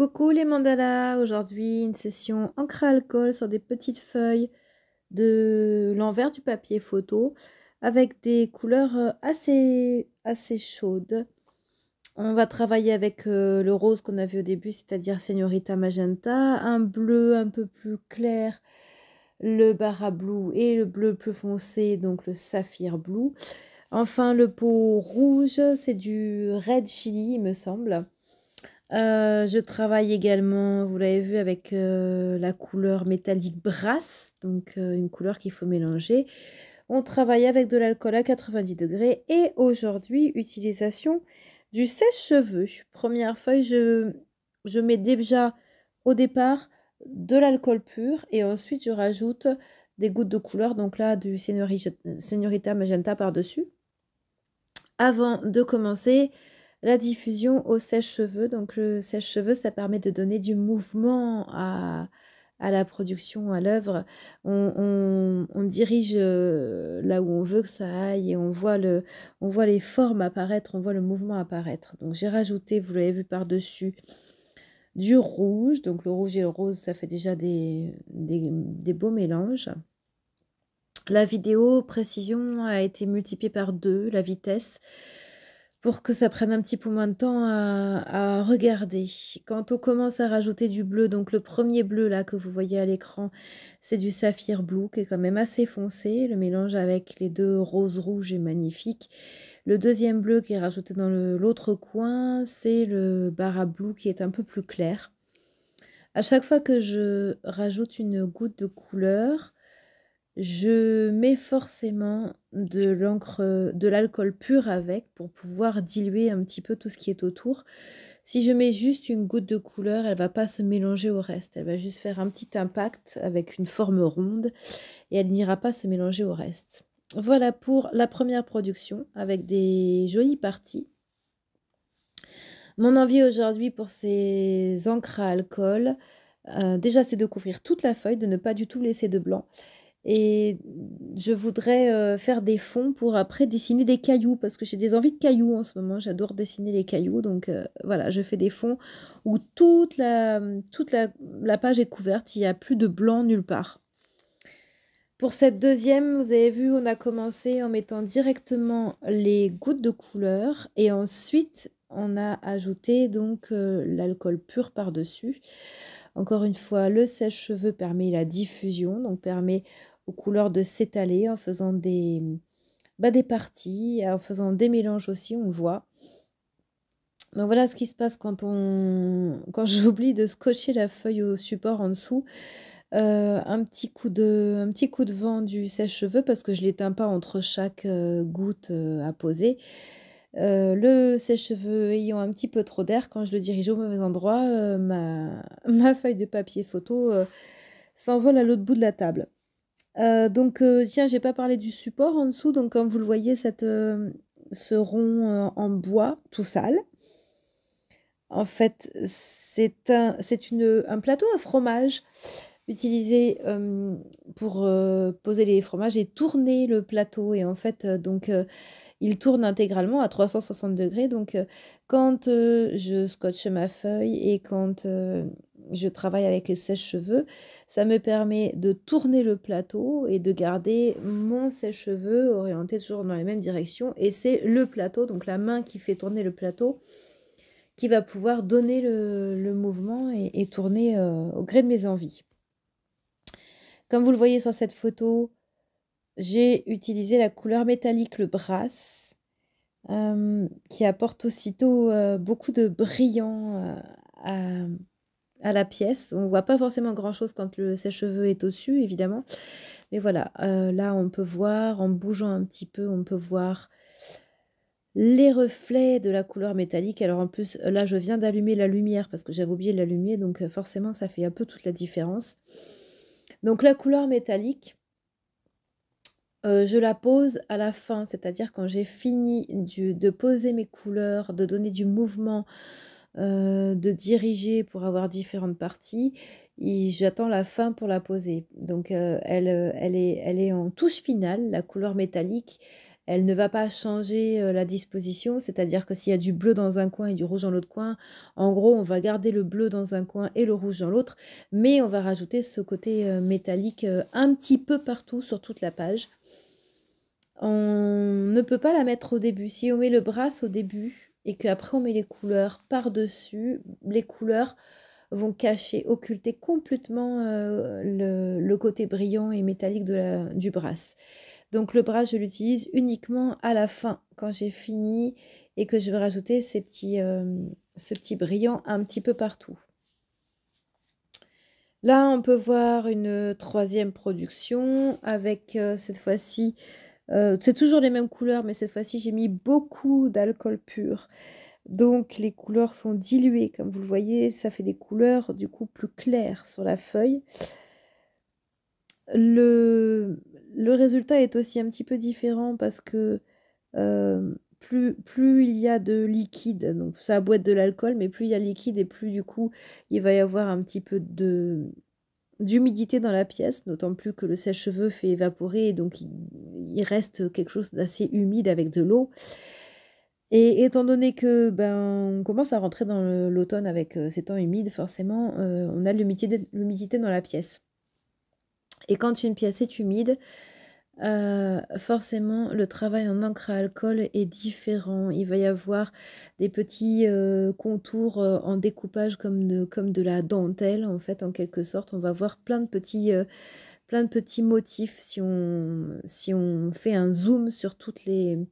Coucou les mandalas, aujourd'hui une session encre à alcool sur des petites feuilles de l'envers du papier photo avec des couleurs assez chaudes. On va travailler avec le rose qu'on a vu au début, c'est-à-dire Señorita Magenta, un bleu un peu plus clair, le Barra Blue et le bleu plus foncé, donc le Saphir Blue. Enfin le pot rouge, c'est du Red Chili il me semble. Je travaille également, vous l'avez vu, avec la couleur métallique brass, donc une couleur qu'il faut mélanger. On travaille avec de l'alcool à 90 degrés et aujourd'hui, utilisation du sèche-cheveux. Première feuille, je mets déjà au départ de l'alcool pur et ensuite je rajoute des gouttes de couleur, donc là du Señorita Magenta par-dessus. Avant de commencer la diffusion au sèche-cheveux. Donc le sèche-cheveux, ça permet de donner du mouvement à la production, à l'œuvre. On dirige là où on veut que ça aille et on voit les formes apparaître, on voit le mouvement apparaître. Donc j'ai rajouté, vous l'avez vu par-dessus, du rouge. Donc le rouge et le rose, ça fait déjà des beaux mélanges. La vidéo précision a été multipliée par 2, la vitesse, pour que ça prenne un petit peu moins de temps à regarder. Quand on commence à rajouter du bleu, donc le premier bleu là que vous voyez à l'écran, c'est du Saphir Blue qui est quand même assez foncé. Le mélange avec les deux roses rouges est magnifique. Le deuxième bleu qui est rajouté dans l'autre coin, c'est le Barra Blue qui est un peu plus clair. À chaque fois que je rajoute une goutte de couleur, je mets forcément de l'alcool pur avec pour pouvoir diluer un petit peu tout ce qui est autour. Si je mets juste une goutte de couleur, elle va pas se mélanger au reste. Elle va juste faire un petit impact avec une forme ronde et elle n'ira pas se mélanger au reste. Voilà pour la première production avec des jolies parties. Mon envie aujourd'hui pour ces encres à alcool, déjà c'est de couvrir toute la feuille, de ne pas du tout laisser de blanc. Et je voudrais faire des fonds pour après dessiner des cailloux, parce que j'ai des envies de cailloux en ce moment. J'adore dessiner les cailloux. Donc voilà, je fais des fonds où toute la page est couverte. Il n'y a plus de blanc nulle part. Pour cette deuxième, vous avez vu, on a commencé en mettant directement les gouttes de couleur. Et ensuite, on a ajouté donc l'alcool pur par-dessus. Encore une fois, le sèche-cheveux permet la diffusion, donc permet aux couleurs de s'étaler en faisant des parties, en faisant des mélanges aussi, on le voit. Donc voilà ce qui se passe quand j'oublie de scotcher la feuille au support en dessous. Un petit coup de vent du sèche-cheveux parce que je ne l'éteins pas entre chaque goutte à poser. Le sèche-cheveux ayant un petit peu trop d'air, quand je le dirige au mauvais endroit, ma feuille de papier photo s'envole à l'autre bout de la table. Donc tiens, j'ai pas parlé du support en dessous. Donc comme vous le voyez, ce rond en bois tout sale. En fait, c'est un plateau à fromage utilisé pour poser les fromages et tourner le plateau. Et en fait, il tourne intégralement à 360 degrés. Donc, quand je scotche ma feuille et quand je travaille avec les sèche-cheveux, ça me permet de tourner le plateau et de garder mon sèche-cheveux orienté toujours dans la même direction. Et c'est le plateau, donc la main qui fait tourner le plateau, qui va pouvoir donner le mouvement et tourner au gré de mes envies. Comme vous le voyez sur cette photo, j'ai utilisé la couleur métallique, le brass, qui apporte aussitôt beaucoup de brillant à la pièce. On ne voit pas forcément grand-chose quand le sèche-cheveux est au-dessus, évidemment. Mais voilà, là, on peut voir, en bougeant un petit peu, on peut voir les reflets de la couleur métallique. Alors en plus, là, je viens d'allumer la lumière parce que j'avais oublié de l'allumer. Donc forcément, ça fait un peu toute la différence. Donc la couleur métallique, je la pose à la fin, c'est-à-dire quand j'ai fini de poser mes couleurs, de donner du mouvement, de diriger pour avoir différentes parties, j'attends la fin pour la poser. Donc elle est en touche finale, la couleur métallique. elle ne va pas changer la disposition, c'est-à-dire que s'il y a du bleu dans un coin et du rouge dans l'autre coin, en gros, on va garder le bleu dans un coin et le rouge dans l'autre, mais on va rajouter ce côté métallique un petit peu partout sur toute la page. On ne peut pas la mettre au début. Si on met le brasse au début et qu'après on met les couleurs par-dessus, les couleurs vont cacher, occulter complètement le côté brillant et métallique du brasse. Donc le brasse, je l'utilise uniquement à la fin, quand j'ai fini et que je vais rajouter ce petit brillant un petit peu partout. Là, on peut voir une troisième production avec cette fois-ci, c'est toujours les mêmes couleurs, mais cette fois-ci, j'ai mis beaucoup d'alcool pur. Donc les couleurs sont diluées, comme vous le voyez, ça fait des couleurs du coup plus claires sur la feuille. Le résultat est aussi un petit peu différent parce que plus il y a de liquide, donc ça a beau être de l'alcool, mais plus il y a de liquide et plus du coup il va y avoir un petit peu d'humidité dans la pièce, d'autant plus que le sèche-cheveux fait évaporer et donc il reste quelque chose d'assez humide avec de l'eau. Et étant donné que on commence à rentrer dans l'automne avec ces temps humides, forcément, on a de l'humidité dans la pièce. Et quand une pièce est humide, forcément, le travail en encre à alcool est différent. Il va y avoir des petits contours en découpage comme de la dentelle, en fait, en quelque sorte. On va voir plein de petits motifs si on fait un zoom sur toutes les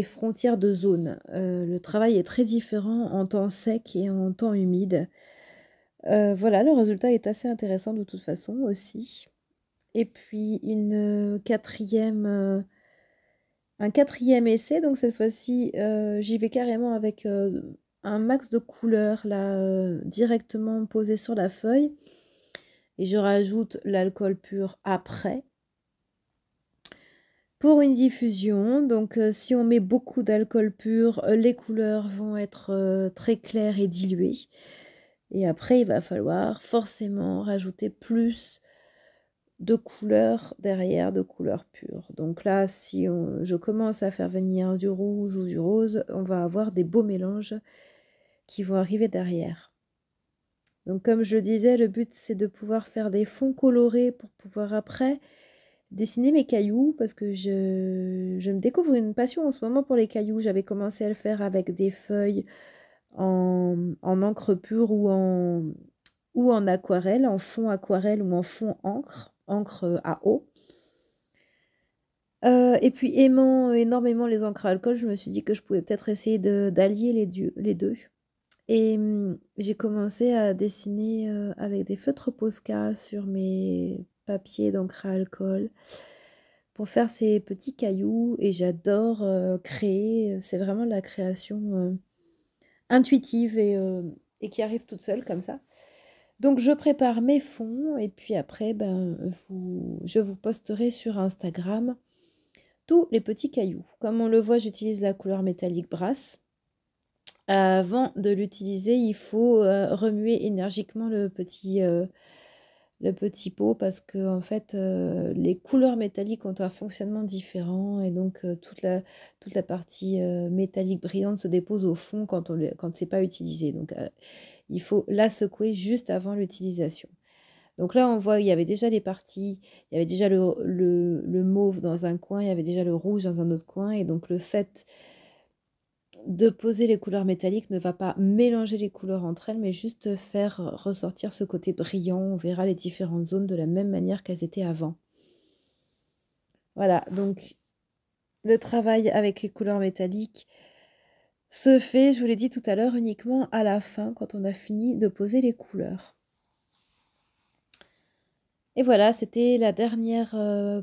frontières de zone. Le travail est très différent en temps sec et en temps humide. Voilà, le résultat est assez intéressant de toute façon aussi. Et puis un quatrième essai, donc cette fois-ci, j'y vais carrément avec un max de couleurs là, directement posé sur la feuille. Et je rajoute l'alcool pur après. Pour une diffusion, donc si on met beaucoup d'alcool pur, les couleurs vont être très claires et diluées. Et après, il va falloir forcément rajouter plus de couleurs derrière, de couleurs pures. Donc là, si je commence à faire venir du rouge ou du rose, on va avoir des beaux mélanges qui vont arriver derrière. Donc comme je le disais, le but c'est de pouvoir faire des fonds colorés pour pouvoir après dessiner mes cailloux parce que je me découvre une passion en ce moment pour les cailloux. J'avais commencé à le faire avec des feuilles en encre pure ou en aquarelle, en fond aquarelle ou en fond encre à eau. Et puis aimant énormément les encres à alcool, je me suis dit que je pouvais peut-être essayer d'allier les deux. Et j'ai commencé à dessiner avec des feutres Posca sur mes papiers d'encre à alcool pour faire ces petits cailloux. Et j'adore créer, c'est vraiment de la création intuitive et qui arrive toute seule comme ça. Donc je prépare mes fonds et puis après je vous posterai sur Instagram tous les petits cailloux. Comme on le voit, j'utilise la couleur métallique brasse. Avant de l'utiliser, il faut remuer énergiquement le petit pot parce que en fait, les couleurs métalliques ont un fonctionnement différent et donc toute la partie métallique brillante se dépose au fond quand c'est pas utilisé. Donc il faut la secouer juste avant l'utilisation. Donc là, on voit, il y avait déjà les parties, il y avait déjà le mauve dans un coin, il y avait déjà le rouge dans un autre coin. Et donc le fait de poser les couleurs métalliques ne va pas mélanger les couleurs entre elles, mais juste faire ressortir ce côté brillant. On verra les différentes zones de la même manière qu'elles étaient avant. Voilà, donc le travail avec les couleurs métalliques se fait, je vous l'ai dit tout à l'heure, uniquement à la fin, quand on a fini de poser les couleurs. Et voilà, c'était la dernière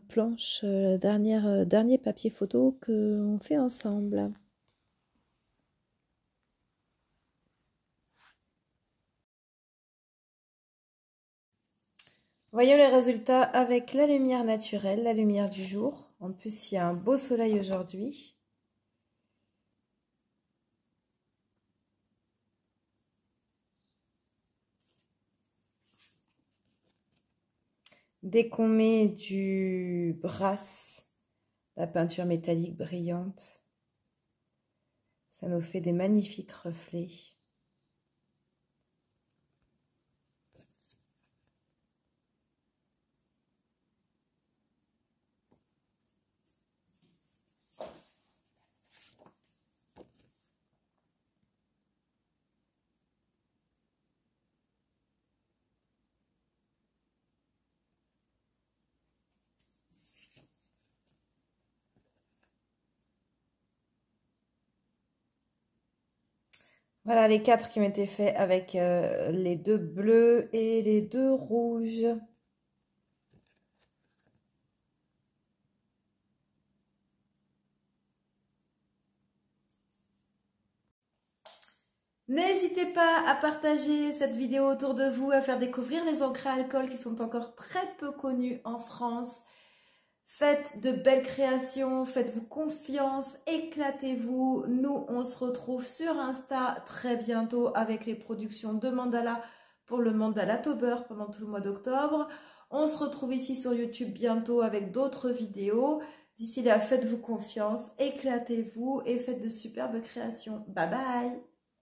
planche, dernier papier photo qu'on fait ensemble. Voyons les résultats avec la lumière naturelle, la lumière du jour. En plus, il y a un beau soleil aujourd'hui. Dès qu'on met du brass, la peinture métallique brillante. Ça nous fait des magnifiques reflets. Voilà les 4 qui ont été faits avec les 2 bleus et les 2 rouges. N'hésitez pas à partager cette vidéo autour de vous, à faire découvrir les encres à alcool qui sont encore très peu connues en France. Faites de belles créations, faites-vous confiance, éclatez-vous. Nous, on se retrouve sur Insta très bientôt avec les productions de mandala pour le Mandalatober pendant tout le mois d'octobre. On se retrouve ici sur YouTube bientôt avec d'autres vidéos. D'ici là, faites-vous confiance, éclatez-vous et faites de superbes créations. Bye bye!